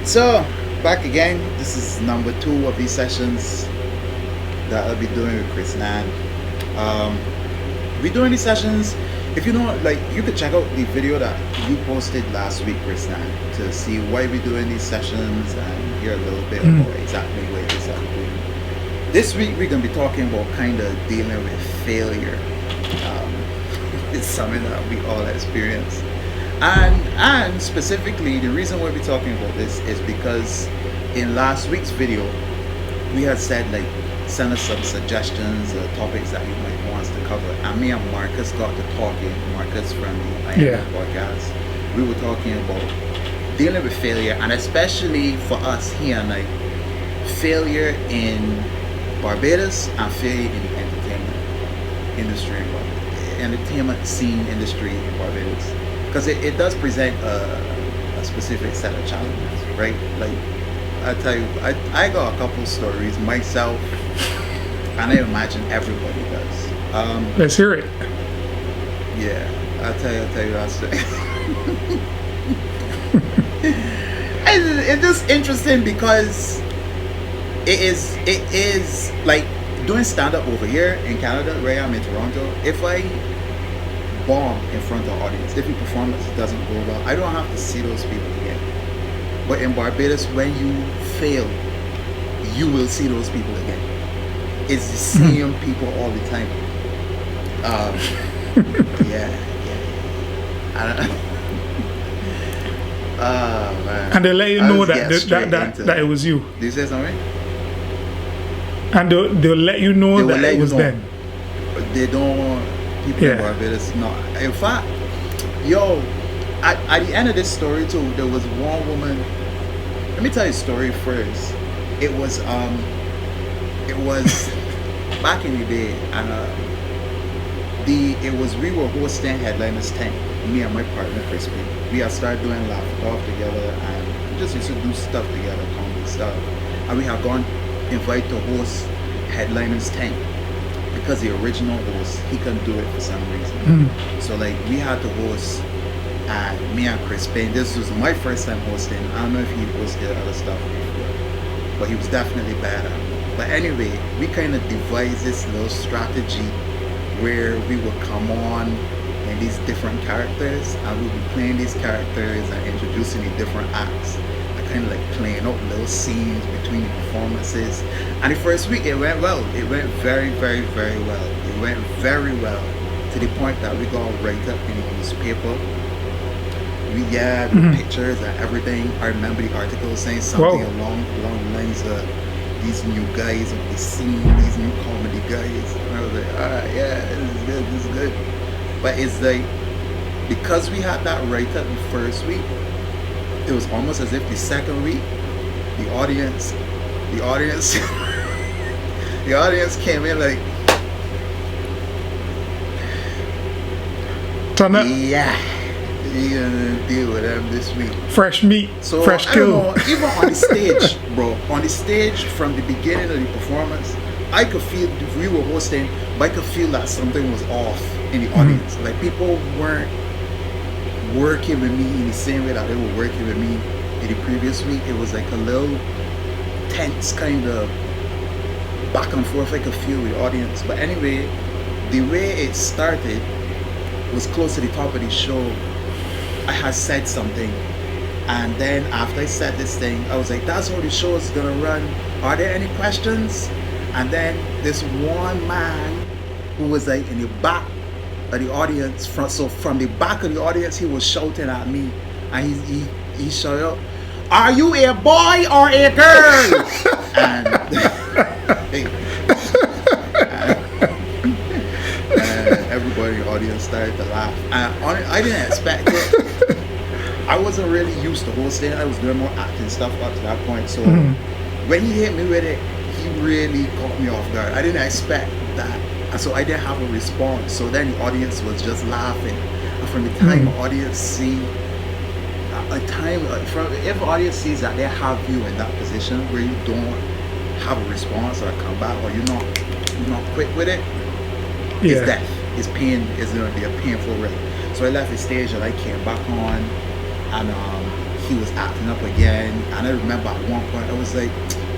So, back again. This is number 2 of these sessions that I'll be doing with Chris Nan. We're doing these sessions. If you know, like, you could check out the video that you posted last week, Chris Nan, to see why we're doing these sessions and hear a little bit about exactly what it is that we're doing. This week, we're going to be talking about kind of dealing with failure. It's something that we all experience. And specifically, the reason why we're talking about this is because in last week's video, we had said, like, send us some suggestions or topics that you might want us to cover. And me and Marcus got to talking. Marcus from the IM podcast. We were talking about dealing with failure, and especially for us here, like, failure in Barbados and failure in the entertainment scene industry in Barbados. Because it does present a specific set of challenges, right? Like, I tell you, I got a couple stories myself, and I imagine everybody does. Let's hear it. Yeah, I'll tell you that story. It's just interesting because it is like doing stand-up over here in Canada, where I'm in Toronto. If I bomb in front of the audience, if your performance doesn't go well, I don't have to see those people again. But in Barbados, when you fail, you will see those people again. It's the same people all the time. Yeah. I don't know. Man. And they let you know that it was you. Did you say something? And they'll let you know that it was them. But they don't. People in Barbados, no. In fact, at the end of this story too, there was one woman. Let me tell you a story first. It was back in the day, and we were hosting Headliners 10. Me and my partner Crispy. We had started doing Laugh Off together, and we just used to do stuff together, comedy stuff. And we had gone invited to host Headliners 10. Because the original host, he couldn't do it for some reason. So, like, we had to host, and me and Chris Payne, this was my first time hosting. I don't know if he hosted other stuff before, but he was definitely bad at it. But anyway, we kind of devised this little strategy where we would come on in these different characters, and we'd be playing these characters and introducing the different acts. Kind of like playing out little scenes between the performances. And the first week it went well. It went very, very, very well. It went very well to the point that we got right up in the newspaper. We had pictures and everything. I remember the article saying something along the lines of these new guys on the scene, these new comedy guys. And I was like, alright, yeah, this is good. But it's like, because we had that right up the first week, it was almost as if the second week, the audience came in like, turn up. Yeah, you're gonna deal with them this week. Fresh meat, so, fresh kill. Even on the stage, bro, on the stage from the beginning of the performance, I could feel, we were hosting, but I could feel that something was off in the audience. Like, people weren't working with me in the same way that they were working with me in the previous week. It was like a little tense kind of back and forth I could feel with the audience. But anyway, the way it started was close to the top of the show. I had said something, and then after I said this thing, I was like, that's how the show is gonna run. Are there any questions? And then this one man who was like in the back of the audience, from the back of the audience, he was shouting at me, and he shouted out, "Are you a boy or a girl?" and everybody in the audience started to laugh. And I didn't expect it. I wasn't really used to hosting. I was doing more acting stuff up to that point. So when he hit me with it, he really caught me off guard. I didn't expect that. And so I didn't have a response. So then the audience was just laughing. And from the time the audience see if the audience sees that they have you in that position where you don't have a response or a comeback, or you're not quick with it, it's death. It's pain. It's gonna be a painful ride. So I left the stage and I came back on, and he was acting up again. And I remember at one point I was like,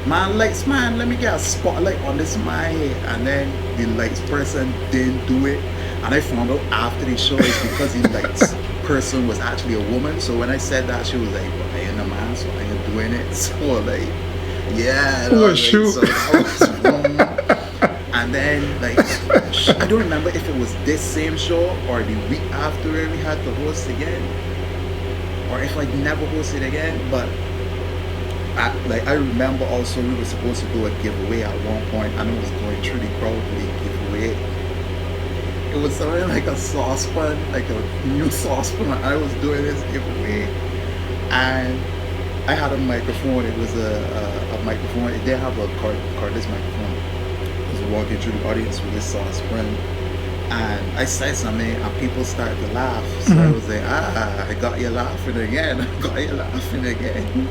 man, lights, man, let me get a spotlight on this man here. And then the lights person didn't do it. And I found out after the show it's because the lights person was actually a woman. So when I said that, she was like, well, I ain't a man, so I ain't doing it. So like, yeah. Oh, shoot. So that was wrong. And then like, I don't remember if it was this same show or the week after where we had to host again. Or if I never hosted again, but I remember also we were supposed to do a giveaway at one point, and it was going through the crowd for the giveaway. It was something like a saucepan, like a new saucepan. I was doing this giveaway, and I had a microphone. It was a microphone. It didn't have a cordless microphone. I was walking through the audience with this saucepan, and I said something, and people started to laugh. So I was like, I got you laughing again. I got you laughing again.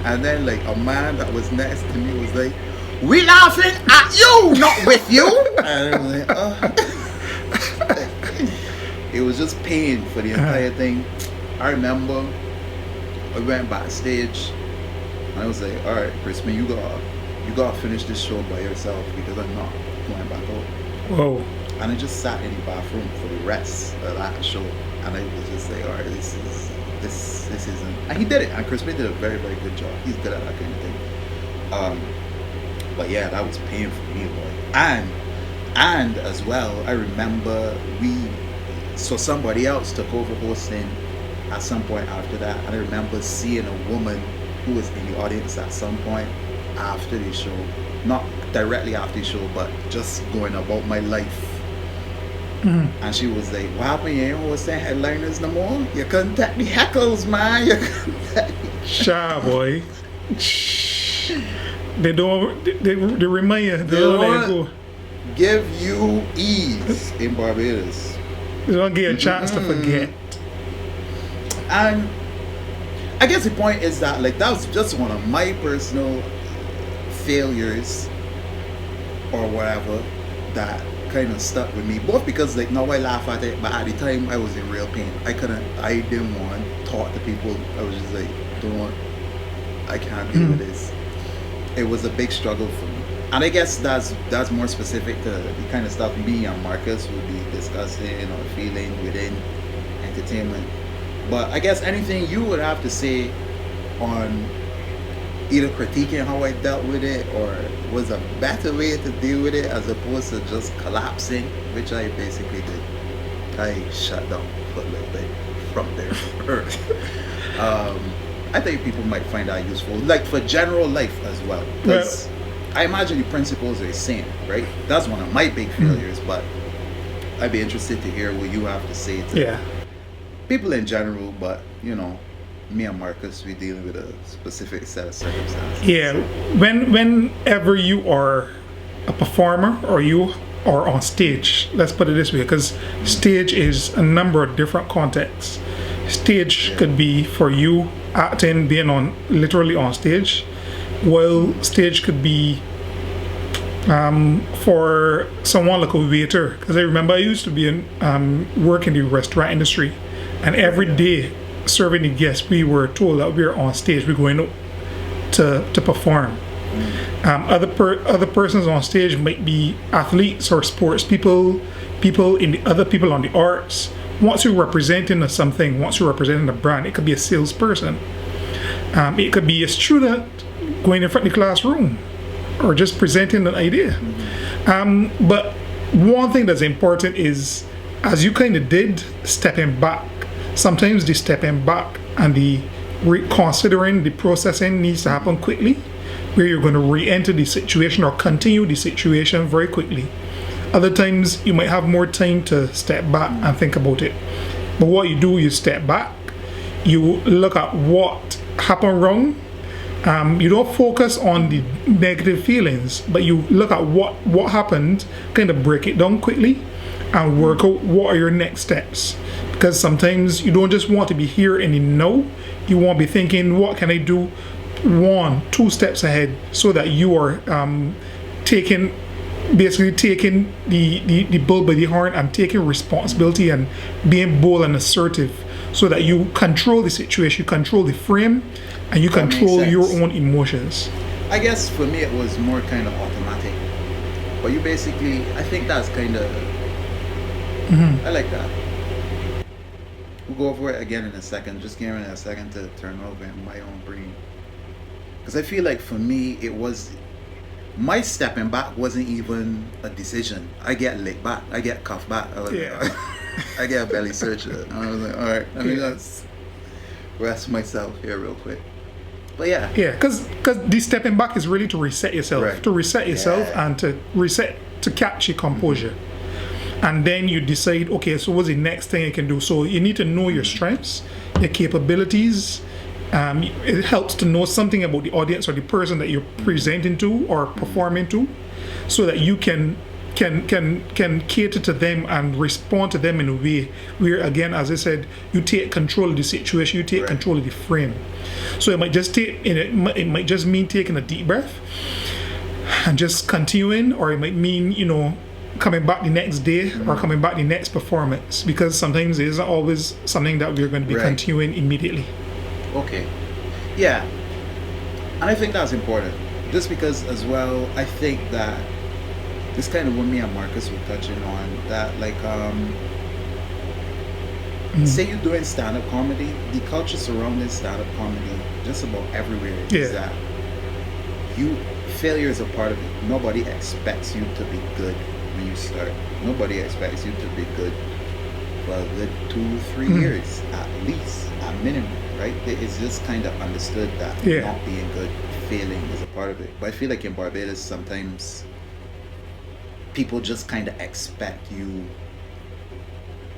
And then like a man that was next to me was like, we laughing at you, not with you. And I was like, It was just pain for the entire thing. I remember I went backstage and I was like, all right, Crispin, you gotta finish this show by yourself because I'm not going back out. Whoa. And I just sat in the bathroom for the rest of that show, and I was just like, all right, this isn't. And he did it, and Crispin did a very, very good job. He's good at that kind of thing. But yeah, that was pain for me, boy. And as well, I remember so somebody else took over hosting at some point after that, and I remember seeing a woman who was in the audience at some point after the show, not directly after the show, but just going about my life. And she was like, what happened? You ain't hosting headliners no more? You couldn't take the heckles, man. You couldn't take Shy, boy. They remind you. They don't let you go. Give you ease in Barbados. They don't get a chance to forget. And I guess the point is that like that was just one of my personal failures or whatever that kind of stuck with me, both because like now I laugh at it, but at the time I was in real pain. I didn't want to talk to people. I was just like, I can't deal with this. It was a big struggle for me, and I guess that's more specific to the kind of stuff me and Marcus would be discussing or feeling within entertainment. But I guess anything you would have to say on either critiquing how I dealt with it or was a better way to deal with it as opposed to just collapsing, which I basically did. I shut down for a little bit from there. I think people might find that useful, like for general life as well. Because I imagine the principles are the same, right? That's one of my big failures, but I'd be interested to hear what you have to say to people in general, but you know, me and Marcus, we're dealing with a specific set of circumstances. Yeah, whenever you are a performer or you are on stage, let's put it this way, because stage is a number of different contexts. Stage could be for you acting, being literally on stage, while stage could be for someone like a waiter. Because I remember I used to be work in the restaurant industry, and every day serving the guests, we were told that we were on stage, we're going to perform. Other persons on stage might be athletes or sports people other people on the arts. Once you're representing something, once you're representing a brand, it could be a salesperson. It could be a student going in front of the classroom or just presenting an idea. But one thing that's important is, as you kind of did, stepping back. Sometimes the stepping back and the reconsidering the processing needs to happen quickly, where you're going to re-enter the situation or continue the situation very quickly. Other times you might have more time to step back and think about it. But what you do, you step back, you look at what happened wrong. You don't focus on the negative feelings, but you look at what happened, kind of break it down quickly and work out what are your next steps. Because sometimes you don't just want to be here and in now, you want to be thinking, what can I do 1-2 steps ahead, so that you are taking the bull by the horn and taking responsibility and being bold and assertive so that you control the situation, you control the frame, and you That makes control your sense. own emotions. I guess for me it was more kind of automatic. But you basically, I think that's kind of, I like that. We'll go over it again in a second. Just give me a second to turn over in my own brain. Because I feel like for me, it was, my stepping back wasn't even a decision. I get licked back. I get cuffed back. I was Yeah. like, I get a belly searcher. I was like, all right, let me just rest myself here real quick. But yeah. Yeah, because the stepping back is really to reset yourself, Right. to reset yourself Yeah. and to reset, to catch your composure. And then you decide, okay, so what's the next thing I can do? So you need to know your strengths, your capabilities. It helps to know something about the audience or the person that you're presenting to or performing to, so that you can cater to them and respond to them in a way where, again, as I said, you take control of the situation, you take Right. control of the frame. So it might just it might just mean taking a deep breath and just continuing, or it might mean, coming back the next day or coming back the next performance, because sometimes it isn't always something that we're going to be Right. continuing immediately. Okay. Yeah. And I think that's important. Just because as well, I think that this kind of what me and Marcus were touching on, that like say you're doing stand-up comedy, the culture surrounding stand-up comedy just about everywhere Yeah. is that failure is a part of it. Nobody expects you to be good when you start. Nobody expects you to be good for a good 2-3 years at least, at minimum, right? It's just kind of understood that Yeah. not being good, failing is a part of it. But I feel like in Barbados sometimes people just kind of expect you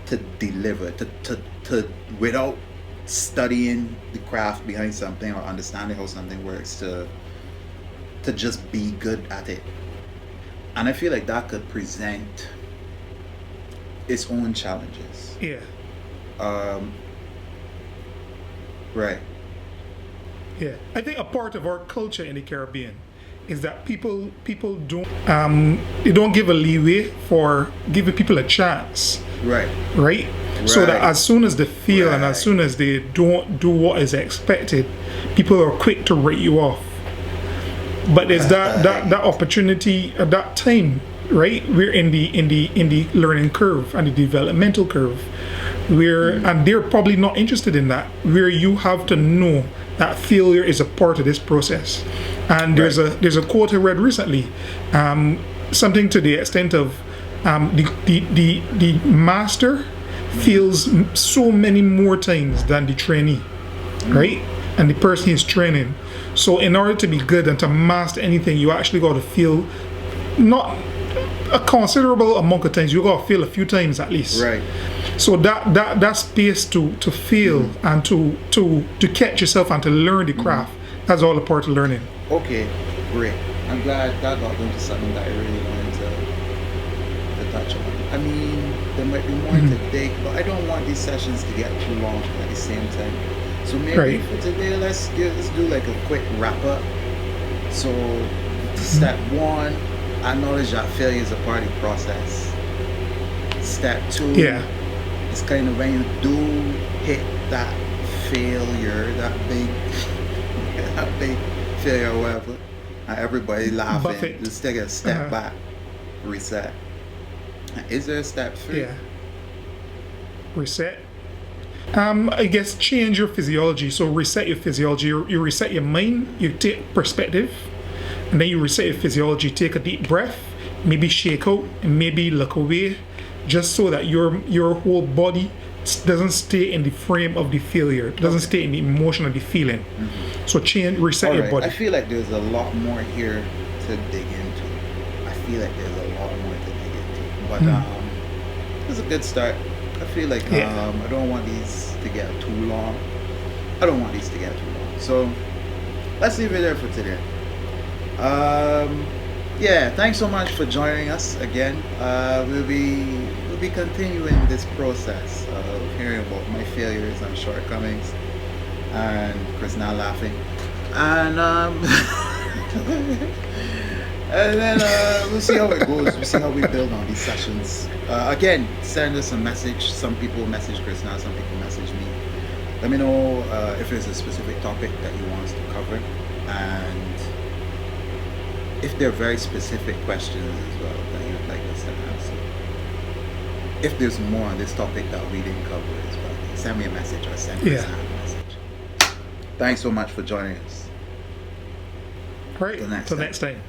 to deliver, to without studying the craft behind something or understanding how something works, to just be good at it. And I feel like that could present its own challenges. Yeah. Right. Yeah, I think a part of our culture in the Caribbean is that people don't they don't give a leeway for giving people a chance, Right. right? So that Right. as soon as they fail and as Right. soon as they don't do what is expected, people are quick to write you off. But there's that opportunity at that time, right? We're in the learning curve and the developmental curve, where and they're probably not interested in that, where you have to know that failure is a part of this process. And there's a quote I read recently, something to the extent of the master fails so many more times than the trainee, right? And the person he's training. So in order to be good and to master anything, you actually got to fail not a considerable amount of times. You got to fail a few times at least. Right. So that space to fail and to catch yourself and to learn the craft, that's all a part of learning. Okay, great. I'm glad that got into something that I really wanted to touch on. I mean, there might be more to dig, but I don't want these sessions to get too long at the same time. So maybe Right. for today, let's do like a quick wrap up. So, step one, acknowledge that failure is a part of the process. Step two, Yeah. it's kind of when you do hit that failure, that big failure or whatever, and everybody laughing, Buffet. just take a step Uh-huh. back, reset. Is there a step three? Yeah. Reset. I guess change your physiology. So reset your physiology. You reset your mind. You take perspective, and then you reset your physiology. Take a deep breath. Maybe shake out, and maybe look away, just so that your whole body doesn't stay in the frame of the failure. Doesn't stay in the emotion of the feeling. So reset your Alright, body. I feel like there's a lot more here to dig into. I feel like there's a lot more to dig into. But it's a good start. I feel like Yeah. I don't want these to get too long. I don't want these to get too long. So let's leave it there for today. Yeah, thanks so much for joining us again. We'll be continuing this process of hearing about my failures and shortcomings, and Chris now laughing, and and then we'll see how it goes. We'll see how we build on these sessions. Again, send us a message. Some people message Chris now, some people message me. Let me know if there's a specific topic that you want us to cover, and if there are very specific questions as well that you'd like us to answer. If there's more on this topic that we didn't cover as well, send me a message or send me a message. Thanks so much for joining us. All right. Till next Till time. next time.